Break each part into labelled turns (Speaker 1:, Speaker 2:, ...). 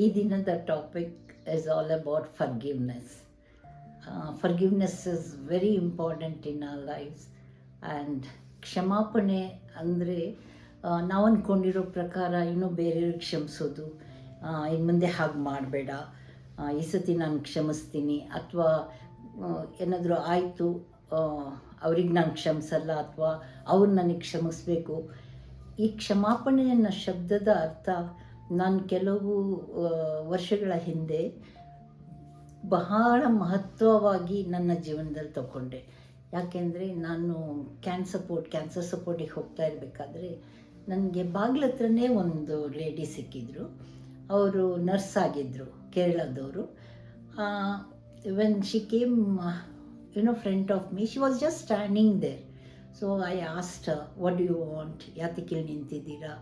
Speaker 1: ಈ ದಿನದ topic is all about forgiveness. Forgiveness is very important in our lives. And ಕ್ಷಮಾಪಣೆ ಅಂದರೆ ನಾವು ಅಂದ್ಕೊಂಡಿರೋ ಪ್ರಕಾರ ಇನ್ನೂ ಬೇರೆಯವ್ರಿಗೆ ಕ್ಷಮಿಸೋದು, ಇನ್ನು ಮುಂದೆ ಹಾಗೆ ಮಾಡಬೇಡ, ಈ ಸತಿ ನಾನು ಕ್ಷಮಿಸ್ತೀನಿ, ಅಥವಾ ಏನಾದರೂ ಆಯಿತು ಅವ್ರಿಗೆ ನಾನು ಕ್ಷಮಿಸಲ್ಲ, ಅಥವಾ ಅವ್ರು ನನಗೆ ಕ್ಷಮಿಸ್ಬೇಕು. ಈ ಕ್ಷಮಾಪಣೆ ಅನ್ನೋ ಶಬ್ದದ ಅರ್ಥ ನಾನು ಕೆಲವು ವರ್ಷಗಳ ಹಿಂದೆ ಬಹಳ ಮಹತ್ವವಾಗಿ ನನ್ನ ಜೀವನದಲ್ಲಿ ತಗೊಂಡೆ. ಯಾಕೆಂದರೆ ನಾನು ಕ್ಯಾನ್ಸರ್ ಸಪೋರ್ಟಿಗೆ ಹೋಗ್ತಾ ಇರಬೇಕಾದ್ರೆ ನನಗೆ ಬಾಗಿಲ ಹತ್ರನೇ ಒಂದು ಲೇಡಿ ಸಿಕ್ಕಿದ್ರು. ಅವರು ನರ್ಸ್ ಆಗಿದ್ದರು, ಕೇರಳದವರು. When she came front of me, she was just standing there. So I asked her, what do you want, ಯಾತಕ್ಕೆ ನಿಂತಿದ್ದೀರಾ?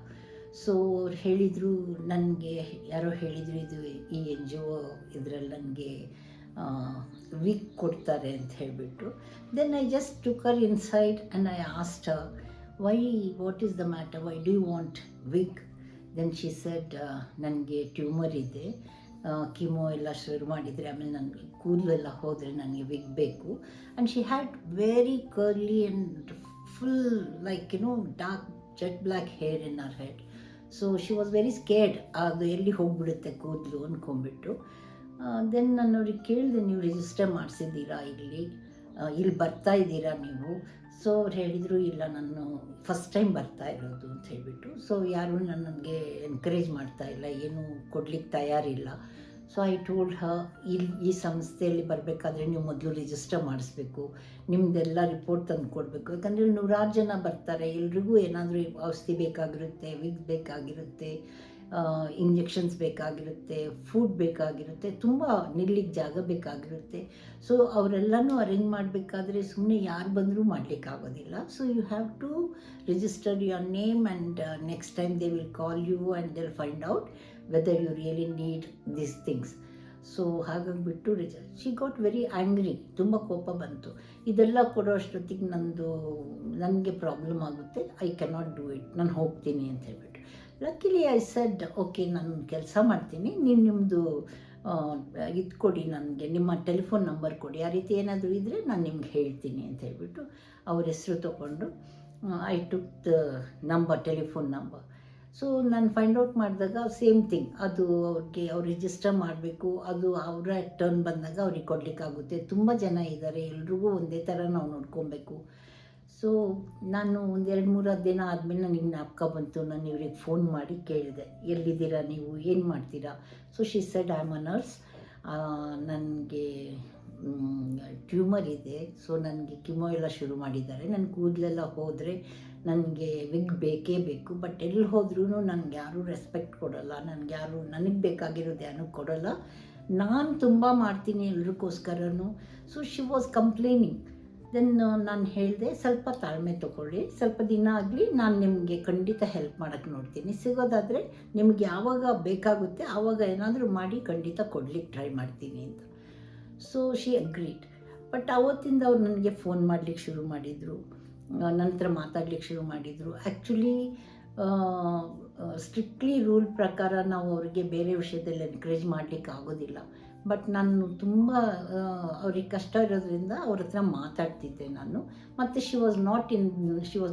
Speaker 1: ಸೊ ಅವ್ರು ಹೇಳಿದರು, ನನಗೆ ಯಾರೋ ಹೇಳಿದರು ಇದು ಈ NGO ಇದರಲ್ಲಿ ನನಗೆ ವೀಕ್ ಕೊಡ್ತಾರೆ ಅಂತ ಹೇಳಿಬಿಟ್ಟು. Then I just took her inside and I asked her, why, what is the matter, why do you want week? Then she said, ನನಗೆ ಟ್ಯೂಮರ್ ಇದೆ, ಕಿಮೋ ಎಲ್ಲ ಶುರು ಮಾಡಿದರೆ ಆಮೇಲೆ ನನಗೆ ಕೂದಲೆಲ್ಲ ಹೋದರೆ ನನಗೆ ವಿಗ್ ಬೇಕು. And she had very curly and full like dark jet black hair in our head. So she was very scared, ಅದು ಎಲ್ಲಿ ಹೋಗಿಬಿಡುತ್ತೆ ಕೂದಲು ಅಂದ್ಕೊಂಡ್ಬಿಟ್ಟು. ದೆನ್ ನಾನು ಅವ್ರಿಗೆ ಕೇಳಿದೆ, ನೀವು ರಿಜಿಸ್ಟರ್ ಮಾಡಿಸಿದ್ದೀರಾ ಇಲ್ಲಿ ಬರ್ತಾ ಇದ್ದೀರಾ ನೀವು? ಸೊ ಅವ್ರು ಹೇಳಿದರು, ಇಲ್ಲ, ನಾನು ಫಸ್ಟ್ ಟೈಮ್ ಬರ್ತಾ ಇರೋದು ಅಂತ ಹೇಳಿಬಿಟ್ಟು. ಸೊ ಯಾರೂ ನನಗೆ ಎನ್ಕರೇಜ್ ಮಾಡ್ತಾ ಇಲ್ಲ, ಏನೂ ಕೊಡ್ಲಿಕ್ಕೆ ತಯಾರಿಲ್ಲ. ಸೊ ಐ ಟೋಲ್ಡ್ ಹರ್, ಈ ಸಂಸ್ಥೆಯಲ್ಲಿ ಬರಬೇಕಾದ್ರೆ ನೀವು ಮೊದಲು ರಿಜಿಸ್ಟರ್ ಮಾಡಿಸ್ಬೇಕು, ನಿಮ್ಮದೆಲ್ಲ ರಿಪೋರ್ಟ್ ತಂದು ಕೊಡಬೇಕು. ಯಾಕಂದರೆ ನೂರಾರು ಜನ ಬರ್ತಾರೆ, ಎಲ್ರಿಗೂ ಏನಾದರೂ ಔಷಧಿ ಬೇಕಾಗಿರುತ್ತೆ, ವಿಗ್ ಬೇಕಾಗಿರುತ್ತೆ, ಇಂಜೆಕ್ಷನ್ಸ್ ಬೇಕಾಗಿರುತ್ತೆ, ಫುಡ್ ಬೇಕಾಗಿರುತ್ತೆ, ತುಂಬ ನಿಲ್ಲಿಗೆ ಜಾಗ ಬೇಕಾಗಿರುತ್ತೆ. ಸೊ ಅವರೆಲ್ಲನೂ ಅರೇಂಜ್ ಮಾಡಬೇಕಾದ್ರೆ ಸುಮ್ಮನೆ ಯಾರು ಬಂದರೂ ಮಾಡಲಿಕ್ಕಾಗೋದಿಲ್ಲ. So you have to register your name and next time they will call you and they will find out whether you really need these things. So ಹಾಗಾಗಿಬಿಟ್ಟು ಶಿ ಗಾಟ್ ವೆರಿ ಆ್ಯಂಗ್ರಿ, ತುಂಬ ಕೋಪ ಬಂತು. ಇದೆಲ್ಲ ಕೊಡೋ ಅಷ್ಟೊತ್ತಿಗೆ ನನಗೆ ಪ್ರಾಬ್ಲಮ್ ಆಗುತ್ತೆ, I cannot do it, ನಾನು ಹೋಗ್ತೀನಿ ಅಂತ ಹೇಳ್ಬಿಟ್ಟು. ಲಕ್ಕಿಲಿ ಐ ಸೆಡ್, ಓಕೆ, ನಾನು ಕೆಲಸ ಮಾಡ್ತೀನಿ, ನೀವು ನಿಮ್ಮದು ಇದು ಕೊಡಿ, ನನಗೆ ನಿಮ್ಮ ಟೆಲಿಫೋನ್ ನಂಬರ್ ಕೊಡಿ, ಆ ರೀತಿ ಏನಾದರೂ ಇದ್ದರೆ ನಾನು ನಿಮ್ಗೆ ಹೇಳ್ತೀನಿ ಅಂತ ಹೇಳ್ಬಿಟ್ಟು ಅವ್ರ ಹೆಸರು ತೊಗೊಂಡು I took the telephone number. So ನಾನು ಫೈಂಡ್ ಔಟ್ ಮಾಡಿದಾಗ ಸೇಮ್ ಥಿಂಗ್, ಅದು ಅವ್ರು ರಿಜಿಸ್ಟರ್ ಮಾಡಬೇಕು, ಅದು ಅವರ ಟರ್ನ್ ಬಂದಾಗ ಅವ್ರಿಗೆ ಕೊಡಲಿಕ್ಕಾಗುತ್ತೆ, ತುಂಬ ಜನ ಇದ್ದಾರೆ, ಎಲ್ರಿಗೂ ಒಂದೇ ಥರ ನಾವು ನೋಡ್ಕೊಬೇಕು. ಸೊ ನಾನು ಒಂದು 2-3 ದಿನ ಆದಮೇಲೆ ನನಗೆ ಜ್ಞಾಪಕ ಬಂತು, ನಾನು ಇವ್ರಿಗೆ ಫೋನ್ ಮಾಡಿ ಕೇಳಿದೆ, ಎಲ್ಲಿದ್ದೀರಾ ನೀವು, ಏನು ಮಾಡ್ತೀರಾ? So she shed, I am a nurse, ನನಗೆ ಟ್ಯೂಮರ್ ಇದೆ, ಸೊ ನನಗೆ ಕಿಮೋ ಎಲ್ಲ ಶುರು ಮಾಡಿದ್ದಾರೆ, ನನ್ನ ಕೂದಲೆಲ್ಲ ಹೋದರೆ ನನಗೆ ವಿಗ್ ಬೇಕೇ ಬೇಕು, ಬಟ್ ಎಲ್ಲಿ ಹೋದ್ರೂ ನನಗೆ ಯಾರೂ ರೆಸ್ಪೆಕ್ಟ್ ಕೊಡೋಲ್ಲ, ನನಗೆ ಬೇಕಾಗಿರೋದು ಏನೂ ಕೊಡೋಲ್ಲ, ನಾನು ತುಂಬ ಮಾಡ್ತೀನಿ ಎಲ್ರಿಗೋಸ್ಕರನೂ. So she was complaining. Then ನಾನು ಹೇಳಿದೆ, ಸ್ವಲ್ಪ ತಾಳ್ಮೆ ತೊಗೊಳ್ಳಿ, ಸ್ವಲ್ಪ ದಿನ ಆಗಲಿ, ನಾನು ನಿಮಗೆ ಖಂಡಿತ ಹೆಲ್ಪ್ ಮಾಡೋಕ್ಕೆ ನೋಡ್ತೀನಿ, ಸಿಗೋದಾದರೆ ನಿಮ್ಗೆ ಯಾವಾಗ ಬೇಕಾಗುತ್ತೆ ಆವಾಗ ಏನಾದರೂ ಮಾಡಿ ಖಂಡಿತ ಕೊಡ್ಲಿಕ್ಕೆ ಟ್ರೈ ಮಾಡ್ತೀನಿ ಅಂತ. So she agreed. ಬಟ್ ಅವತ್ತಿಂದ ಅವ್ರು ನನಗೆ ಫೋನ್ ಮಾಡಲಿಕ್ಕೆ ಶುರು ಮಾಡಿದರು, ನಂತರ ಮಾತಾಡ್ಲಿಕ್ಕೆ ಶುರು ಮಾಡಿದರು. ಆ್ಯಕ್ಚುಲಿ ಸ್ಟ್ರಿಕ್ಟ್ಲಿ ರೂಲ್ ಪ್ರಕಾರ ನಾವು ಅವರಿಗೆ ಬೇರೆ ವಿಷಯದಲ್ಲಿ ಎನ್ಕರೇಜ್ ಮಾಡಲಿಕ್ಕೆ ಆಗೋದಿಲ್ಲ. ಬಟ್ ನಾನು ತುಂಬ ಅವ್ರಿಗೆ ಕಷ್ಟ ಇರೋದ್ರಿಂದ ಅವ್ರ ಹತ್ರ ಮಾತಾಡ್ತಿದ್ದೆ ನಾನು. ಮತ್ತು she was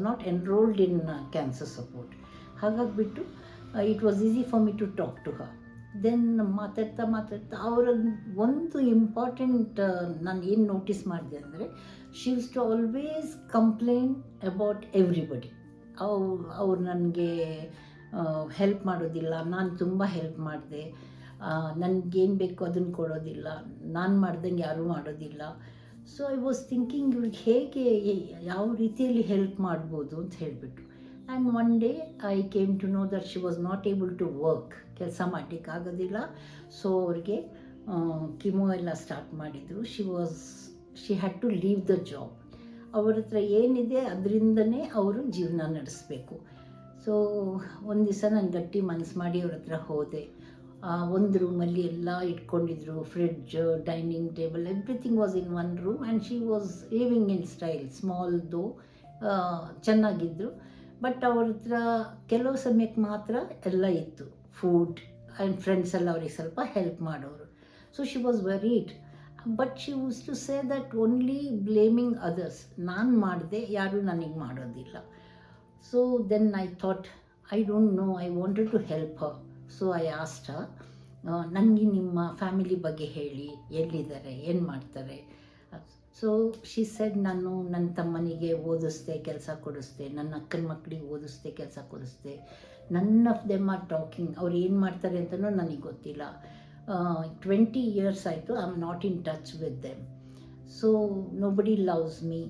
Speaker 1: not enrolled in cancer support. ಹಾಗಾಗಿಬಿಟ್ಟು it was easy for me to talk to her. Then ಮಾತಾಡ್ತಾ ಅವರ ಒಂದು ಇಂಪಾರ್ಟೆಂಟ್ ನಾನು ಏನು ನೋಟಿಸ್ ಮಾಡಿದೆ ಅಂದರೆ, she use to always complain about everybody. ಅವ್ರು ನನಗೆ ಹೆಲ್ಪ್ ಮಾಡೋದಿಲ್ಲ, ನಾನು ತುಂಬ ಹೆಲ್ಪ್ ಮಾಡಿದೆ, ನನಗೇನು ಬೇಕು ಅದನ್ನು ಕೊಡೋದಿಲ್ಲ, ನಾನು ಮಾಡ್ದಂಗೆ ಯಾರೂ ಮಾಡೋದಿಲ್ಲ. ಸೊ ಐ ವಾಸ್ ಥಿಂಕಿಂಗ್, ಇವ್ರಿಗೆ ಹೇಗೆ ಯಾವ ರೀತಿಯಲ್ಲಿ ಹೆಲ್ಪ್ ಮಾಡ್ಬೋದು ಅಂತ ಹೇಳಿಬಿಟ್ಟು. And one day I came to know that she was not able to work, ಕೆಲಸ ಮಾಡಲಿಕ್ಕಾಗೋದಿಲ್ಲ. ಸೊ ಅವ್ರಿಗೆ ಕಿಮೋ ಎಲ್ಲ ಸ್ಟಾರ್ಟ್ ಮಾಡಿದರು. She had to leave the job. ಅವ್ರ ಹತ್ರ ಏನಿದೆ ಅದರಿಂದನೇ ಅವರು ಜೀವನ ನಡೆಸಬೇಕು. ಸೊ ಒಂದು ದಿವಸ ನಾನು ಗಟ್ಟಿ ಮನಸ್ಸು ಮಾಡಿ ಅವ್ರ ಹತ್ರ ಹೋದೆ. ಒಂದು ರೂಮಲ್ಲಿ ಎಲ್ಲ ಇಟ್ಕೊಂಡಿದ್ರು, fridge, dining table, everything was in one room. And she was living in style, small ದೋ, ಚೆನ್ನಾಗಿದ್ದರು. ಬಟ್ ಅವ್ರ ಹತ್ರ ಕೆಲವು ಸಮಯಕ್ಕೆ ಮಾತ್ರ ಎಲ್ಲ ಇತ್ತು, ಫುಡ್, ಆ್ಯಂಡ್ ಫ್ರೆಂಡ್ಸ್ ಎಲ್ಲ ಅವ್ರಿಗೆ ಸ್ವಲ್ಪ ಹೆಲ್ಪ್ ಮಾಡೋರು. So she was worried, but she use to say that only blaming others. ನಾನು ಮಾಡಿದೆ, ಯಾರೂ ನನಗೆ ಮಾಡೋದಿಲ್ಲ. So then I thought, I don't know, I wanted to help her. So I asked her, ನನಗೆ ನಿಮ್ಮ ಫ್ಯಾಮಿಲಿ ಬಗ್ಗೆ ಹೇಳಿ, ಎಲ್ಲಿದ್ದಾರೆ, ಏನು ಮಾಡ್ತಾರೆ. ಸೊ ಶಿ ಸೆಡ್, ನಾನು ನನ್ನ ತಮ್ಮನಿಗೆ ಓದಿಸ್ದೆ, ಕೆಲಸ ಕೊಡಿಸ್ದೆ, ನನ್ನ ಅಕ್ಕನ ಮಕ್ಕಳಿಗೆ ಓದಿಸ್ದೆ, ಕೆಲಸ ಕೊಡಿಸ್ದೆ. None of them are talking. ಅವ್ರು ಏನು ಮಾಡ್ತಾರೆ ಅಂತಲೂ ನನಗೆ ಗೊತ್ತಿಲ್ಲ. 20 years ಆಯಿತು, I am not in touch with them. So nobody loves me.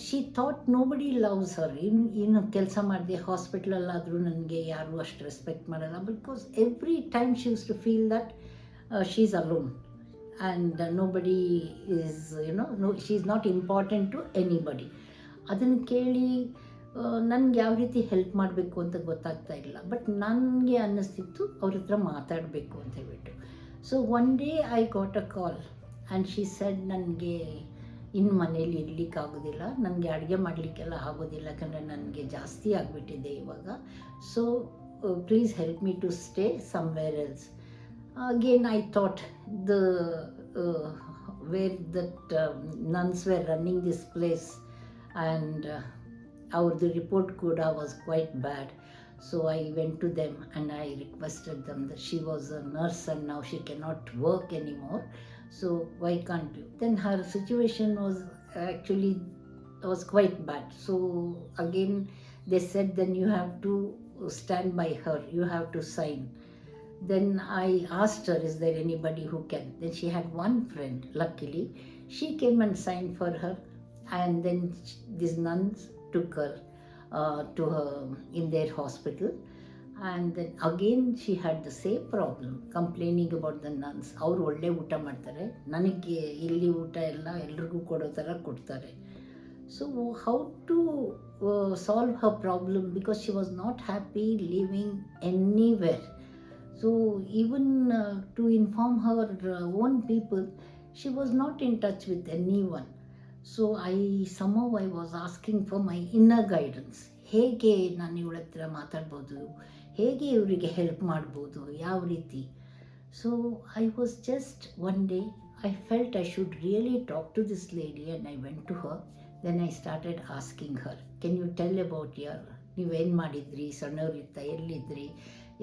Speaker 1: She thought nobody loves her. ಇನ್ನು ಕೆಲಸ ಮಾಡಿದೆ ಹಾಸ್ಪಿಟ್ಲಲ್ಲಾದರೂ ನನಗೆ ಯಾರೂ ಅಷ್ಟು ರೆಸ್ಪೆಕ್ಟ್ ಮಾಡಲ್ಲ, because every time she use to feel that she is alone and nobody is no, she is not important to anybody. ಅದನ್ನು ಕೇಳಿ ನನಗೆ ಯಾವ ರೀತಿ ಹೆಲ್ಪ್ ಮಾಡಬೇಕು ಅಂತ ಗೊತ್ತಾಗ್ತಾ ಇಲ್ಲ. ಬಟ್ ನನಗೆ ಅನ್ನಿಸ್ತಿತ್ತು ಅವ್ರ ಹತ್ರ ಮಾತಾಡಬೇಕು ಅಂತ ಹೇಳ್ಬಿಟ್ಟು. So one day I got a call and she said, ನನಗೆ ಇನ್ನು ಮನೇಲಿ ಇರಲಿಕ್ಕಾಗೋದಿಲ್ಲ, ನನಗೆ ಅಡುಗೆ ಮಾಡಲಿಕ್ಕೆಲ್ಲ ಆಗೋದಿಲ್ಲ, ಯಾಕಂದರೆ ನನಗೆ ಜಾಸ್ತಿ ಆಗಿಬಿಟ್ಟಿದೆ ಇವಾಗ. So please help me to stay somewhere else. Again I thought the where that nuns were running this place, and ಅವ್ರದ್ದು ರಿಪೋರ್ಟ್ ಕೂಡ was quite bad. So I went to them and I requested them that she was a nurse and now she cannot work anymore. So why can't you? Then her situation was actually was quite bad. So again they said, then you have to stand by her, you have to sign. Then I asked her, is there anybody who can? Then she had one friend, luckily she came and signed for her. And then these nuns took her to her in their hospital. And then again she had the same problem, complaining about the nuns. ಅವರು ಒಳ್ಳೆ ಊಟ ಮಾಡ್ತಾರೆ, ನನಗೆ ಇಲ್ಲಿ ಊಟ ಎಲ್ಲ ಎಲ್ರಿಗೂ ಕೊಡೋ ಥರ ಕೊಡ್ತಾರೆ. So how to solve her problem, because she was not happy living anywhere. So even to inform her own people, she was not in touch with any one. So somehow I was asking for my inner guidance. ಹೇಗೆ ನಾನು ಇವಳ ಹತ್ರ ಮಾತಾಡ್ಬೋದು, ಹೇಗೆ ಇವರಿಗೆ help ಮಾಡ್ಬೋದು, ಯಾವ ರೀತಿ. So I was just one day I felt I should really talk to this lady and I went to her. Then I started asking her, can you tell about ನೀವೇನು ಮಾಡಿದ್ರಿ, ಸಣ್ಣವ್ರಿರ್ತಾ ಎಲ್ಲಿದ್ರಿ,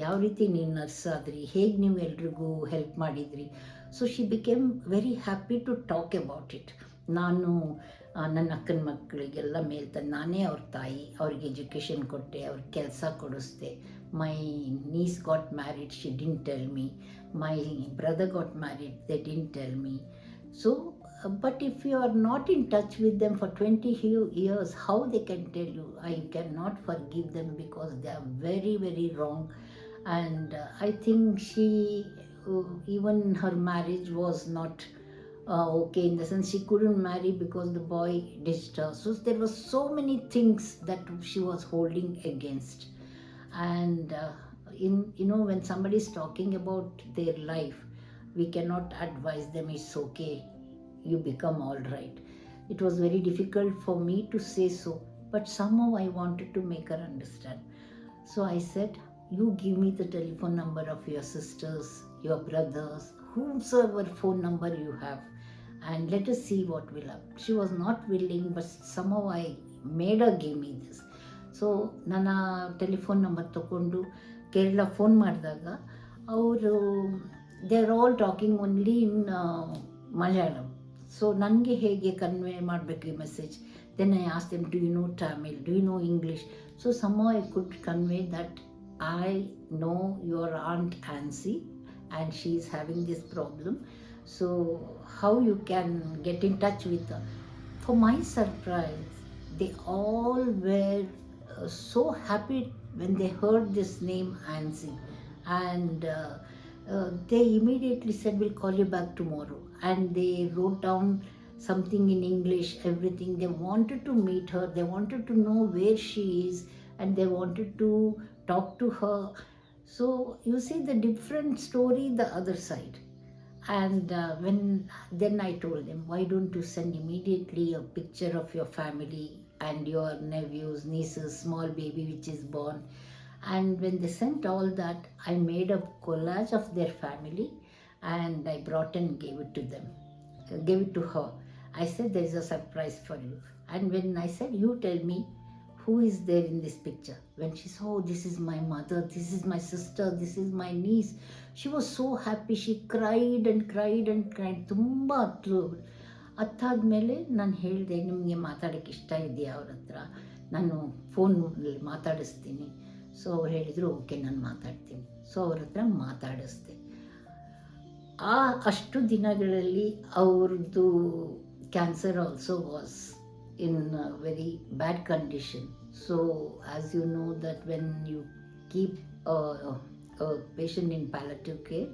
Speaker 1: ಯಾವ ರೀತಿ ನೀವು ನರ್ಸ್ ಆದ್ರಿ, ಹೇಗೆ ನೀವು ಎಲ್ರಿಗೂ ಹೆಲ್ಪ್ ಮಾಡಿದ್ರಿ. So she became very happy to talk about it. ನಾನು ನನ್ನ ಅಕ್ಕನ ಮಕ್ಕಳಿಗೆಲ್ಲ ಮೇಲ್ತಂದು ನಾನೇ ಅವ್ರ ತಾಯಿ, ಅವ್ರಿಗೆ ಎಜುಕೇಷನ್ ಕೊಟ್ಟೆ, ಅವ್ರಿಗೆ ಕೆಲಸ ಕೊಡಿಸ್ದೆ. My niece got married, she didn't tell me. My brother got married, they didn't tell me. So but if you are not in touch with them for 20 years, how they can tell you? I cannot forgive them because they are very, very wrong. And I think she, even her marriage was not okay, in the sense she couldn't marry because the boy ditched her. So there were so many things that she was holding against. And when somebody is talking about their life, we cannot advise them it's okay, you become all right. It was very difficult for me to say so, but somehow I wanted to make her understand. So I said, you give me the telephone number of your sisters, your brothers, whomsoever phone number you have, and let us see what will happen. She was not willing, but somehow I made her give me this. So ನನ್ನ telephone number ತೊಗೊಂಡು Kerala phone ಮಾಡಿದಾಗ ಅವರು they are all talking only in Malayalam. So ನನಗೆ ಹೇಗೆ convey ಮಾಡಬೇಕು ಈ message. Then I ask them, do you know Tamil, do you know English? So somehow I could convey that I know your aunt Ansi and she is having this problem. So how you can get in touch with her? For my surprise, they all were so happy when they heard this name Ansi, and they immediately said, we'll call you back tomorrow. And they wrote down something in English, everything. They wanted to meet her, they wanted to know where she is, and they wanted to talk to her. So you see the different story, the other side. And then I told them, why don't you send immediately a picture of your family and your nephews, nieces, small baby which is born, And when they sent all that, I made a collage of their family and I brought and gave it to them, gave it to her. I said, there is a surprise for you. And when I said, you tell me who is there in this picture, when she saw, oh, this is my mother, this is my sister, this is my niece, she was so happy. She cried and cried and cried. ತುಂಬ ಅತ್ಲು. ಅತ್ತಾದಮೇಲೆ ನಾನು ಹೇಳಿದೆ, ನಿಮಗೆ ಮಾತಾಡೋಕ್ಕೆ ಇಷ್ಟ ಇದೆಯಾ ಅವ್ರ ಹತ್ರ, ನಾನು ಫೋನಲ್ಲಿ ಮಾತಾಡಿಸ್ತೀನಿ. ಸೊ ಅವ್ರು ಹೇಳಿದರು, ಓಕೆ ನಾನು ಮಾತಾಡ್ತೀನಿ. ಸೊ ಅವ್ರ ಹತ್ರ ಮಾತಾಡಿಸ್ದೆ. ಅಷ್ಟು ದಿನಗಳಲ್ಲಿ ಅವ್ರದ್ದು cancer also was in a very bad condition. So as you know that when you keep a patient in palliative care,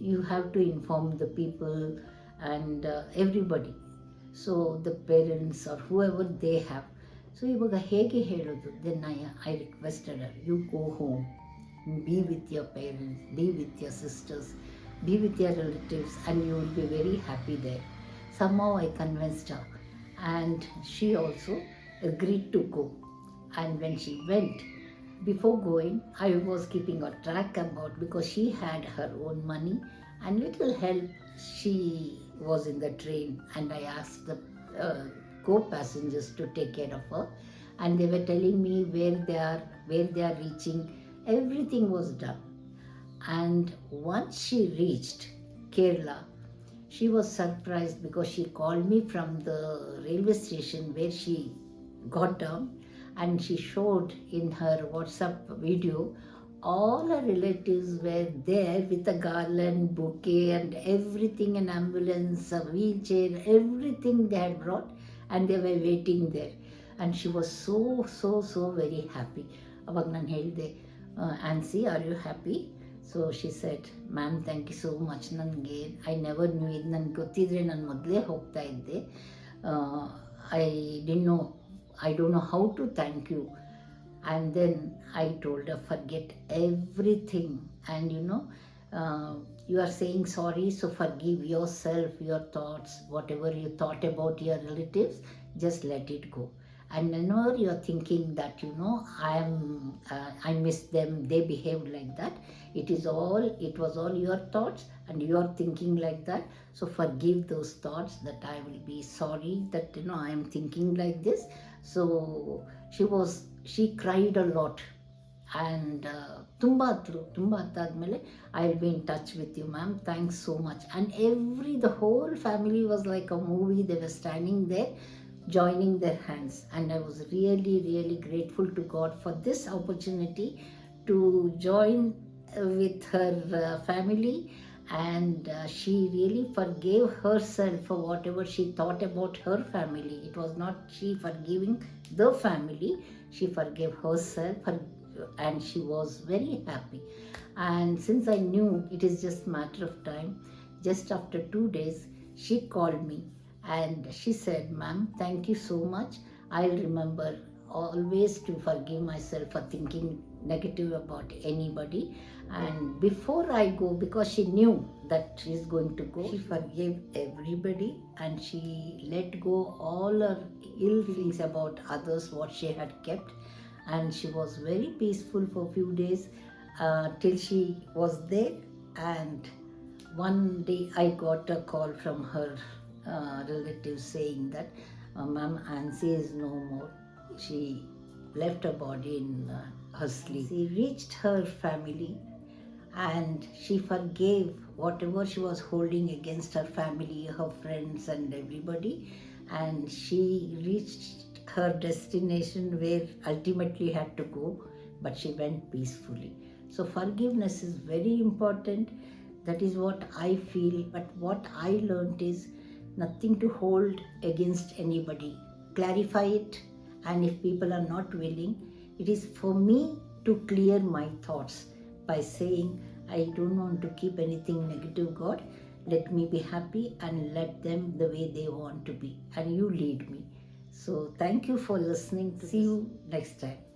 Speaker 1: you have to inform the people and everybody, so the parents or whoever they have. So ಇವಾಗ ಹೇಗೆ ಹೇಳೋದು? Then I requested her, you go home, be with your parents, be with your sisters, be with your relatives, and you will be very happy there. Somehow I convinced her, and she also agreed to go. And when she went, before going, I was keeping a track about, because she had her own money and little help. She was in the train, and I asked the co-passengers to take care of her, and they were telling me where they are reaching. Everything was done. And once she reached Kerala, she was surprised, because she called me from the railway station where she got down, and she showed in her WhatsApp video all her relatives were there with a garland, bouquet and everything, an ambulance, a wheelchair, everything they had brought, and they were waiting there. And she was so very happy. ಅವಾಗ ನಾನು ಹೇಳಿದೆ, Ancy, are you happy? So she said, ma'am thank you so much. ನನಗೆ I never knew, ಇದು ನನಗೆ ಗೊತ್ತಿದ್ರೆ ನಾನು ಮೊದಲೇ ಹೋಗ್ತಾ ಇದ್ದೆ. I don't know how to thank you. And then I told a forget everything, and you are saying sorry, so forgive yourself, your thoughts, whatever you thought about your relatives, just let it go. And whenever you are thinking that, I miss them, they behaved like that, it was all your thoughts, and you are thinking like that. So forgive those thoughts, that I will be sorry that I am thinking like this. So she cried a lot, and ತುಂಬ ಹೊತ್ತಾದ್ಮೇಲೆ, I will be in touch with you ma'am, thanks so much. And the whole family was like a movie. They were standing there joining their hands, and I was really grateful to God for this opportunity to join with her family. And she really forgave herself for whatever she thought about her family. It was not she forgiving the family, she forgave herself, and she was very happy. And since I knew it is just matter of time, just after 2 days she called me, and she said, ma'am, thank you so much. I'll remember always to forgive myself for thinking negative about anybody. And before I go, because she knew that she's going to go, she forgave everybody, and she let go all her ill feelings about others, what she had kept. And she was very peaceful for a few days, till she was there. And one day I got a call from her relatives saying that, ma'am, Ansi is no more. She left her body in her sleep. She reached her family, and she forgave whatever she was holding against her family, her friends and everybody. And she reached her destination where ultimately had to go, but she went peacefully. So forgiveness is very important. That is what I feel. But what I learned is nothing to hold against anybody. Clarify it, and if people are not willing, it is for me to clear my thoughts by saying, I don't want to keep anything negative, God. Let me be happy and let them the way they want to be, and you lead me. So thank you for listening. See you next time.